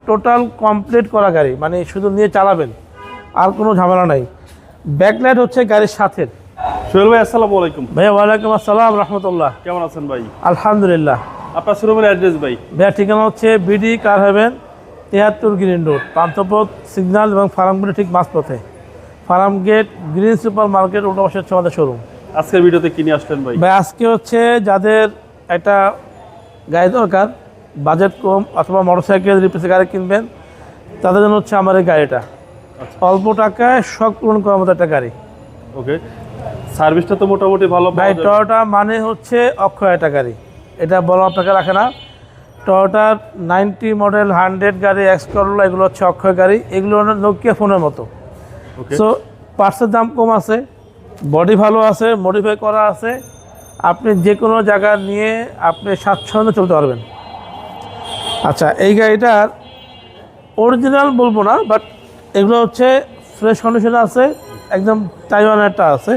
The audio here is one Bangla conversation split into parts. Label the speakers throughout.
Speaker 1: টোটাল কমপ্লিট করা গাড়ি, মানে শুধু নিয়ে চালাবেন, আর কোনো ঝামেলা নাই। ব্যাকলাইট হচ্ছে গাড়ির সাথে।
Speaker 2: সোহেল ভাই আসসালামু আলাইকুম।
Speaker 1: ভাই ওয়ালাইকুম আসসালাম রহমতুল্লাহ।
Speaker 2: কেমন আছেন ভাই?
Speaker 1: আলহামদুলিল্লাহ।
Speaker 2: আপনার শোরুমের অ্যাড্রেস ভাই?
Speaker 1: ভাইয়া ঠিকানা হচ্ছে BD Car Haven 73 Green Road, Panthapath signal এবং ফার্ম গেটের ঠিক মাঝপথে। Farm Gate Green Super Market উল্টো পাশে হচ্ছে আমাদের শোরুম।
Speaker 2: আজকের ভিডিওতে কিনে আসলেন ভাই?
Speaker 1: ভাই আজকে হচ্ছে যাদের একটা গাড়ি দরকার, বাজেট কম অথবা মোটরসাইকেল রিপ্লেসের গাড়ি কিনবেন, তাদের জন্য হচ্ছে আমার এই গাড়িটা। অল্প টাকায় শখ পূরণ করার মতো একটা গাড়ি।
Speaker 2: ওকে, সার্ভিসটা তো মোটামুটি ভালো।
Speaker 1: ভাই টয়োটা মানে হচ্ছে অক্ষয় একটা গাড়ি, এটা বলা আপনাকে রাখে না। টয়োটার 90 মডেল 100 গাড়ি, এক্স করোলা, এগুলো হচ্ছে অক্ষয় গাড়ি। এগুলো নোকিয়া ফোনের মতো। সো পার্টসের দাম কম আছে, বডি ভালো আছে, মডিফাই করা আছে। আপনি যে কোনো জায়গা নিয়ে আপনি স্বাচ্ছন্দ্যে চলতে পারবেন। আচ্ছা, এই গাড়িটার অরিজিনাল বলবো না, বাট এগুলো হচ্ছে ফ্রেশ কন্ডিশনে আছে, একদম তাইওয়ানেরটা আছে,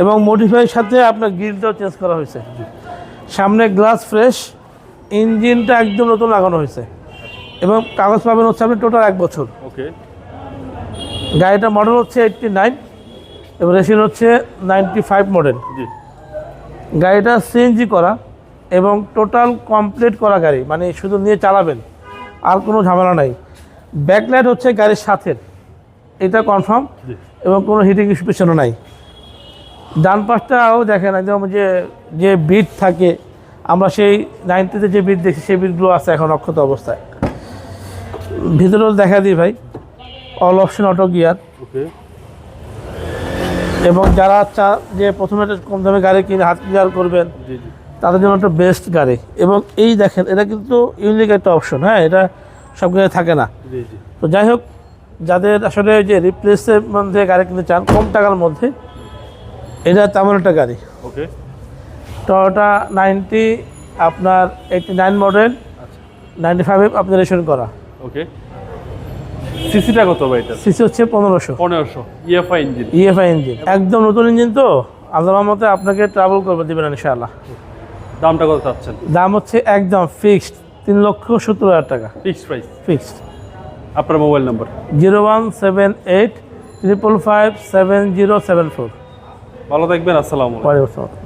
Speaker 1: এবং মডিফাইয়ের সাথে আপনার গ্রিলটাও চেঞ্জ করা হয়েছে। সামনে গ্লাস ফ্রেশ, ইঞ্জিনটা একদম নতুন লাগানো হয়েছে, এবং কাগজ পাবেন হচ্ছে আপনি টোটাল 1 বছর।
Speaker 2: ওকে,
Speaker 1: গাড়িটা মডেল হচ্ছে 89 এবং রেশিং হচ্ছে 95 মডেল। গাড়িটা সিএনজি করা এবং টোটাল কমপ্লিট করা গাড়ি, মানে শুধু নিয়ে চালাবেন, আর কোনো ঝামেলা নাই। ব্যাকলাইট হচ্ছে গাড়ির সাথে, এটা কনফার্ম, এবং কোনো হিটিং ইস্যু পিছনে নাই। ডান পাশটাও দেখেন একদম যে বিট থাকে, আমরা সেই 90-তে যে বিট দেখি সেই বিটগুলো আছে এখন অক্ষত অবস্থায়। ভিতরেও দেখা দিই ভাই, অল অপশন অটো গিয়ার।
Speaker 2: ওকে,
Speaker 1: এবং যারা যে প্রথমে একটা কম দামে গাড়ি কিনে হাত ক্লিয়ার করবেন, তাদের জন্য একটা বেস্ট গাড়ি। এবং এই দেখেন, এটা কিন্তু ইউনিক একটা অপশন। হ্যাঁ, এটা সব গাড়ি থাকে না। তো যাই হোক, যাদের আসলে যে রিপ্লেসের মধ্যে গাড়ি কিনতে চান কম টাকার মধ্যে, এটা তেমন একটা গাড়ি।
Speaker 2: ওকে,
Speaker 1: টয়োটা 90 আপনার 89 মডেল, 95 আপনার রেশন করা।
Speaker 2: ওকে, সিসিটা কত ভাই এটা?
Speaker 1: সিসি হচ্ছে 1500
Speaker 2: ইএফআই ইঞ্জিন।
Speaker 1: ইএফআই ইঞ্জিন, একদম নতুন ইঞ্জিন। তো আল্লাহর মতে আপনাকে ট্রাভেল করবে দিবেন ইনশাআল্লাহ।
Speaker 2: দামটা কত চাচ্ছেন?
Speaker 1: দাম হচ্ছে একদম ফিক্সড 3,70,000 টাকা।
Speaker 2: Fixed price.
Speaker 1: ফিক্সড।
Speaker 2: আপনার মোবাইল নাম্বার?
Speaker 1: 0178 555 7074।
Speaker 2: ভালো থাকবেন, আসসালামু আলাইকুম।
Speaker 1: ওয়ালাইকুম আসসালাম।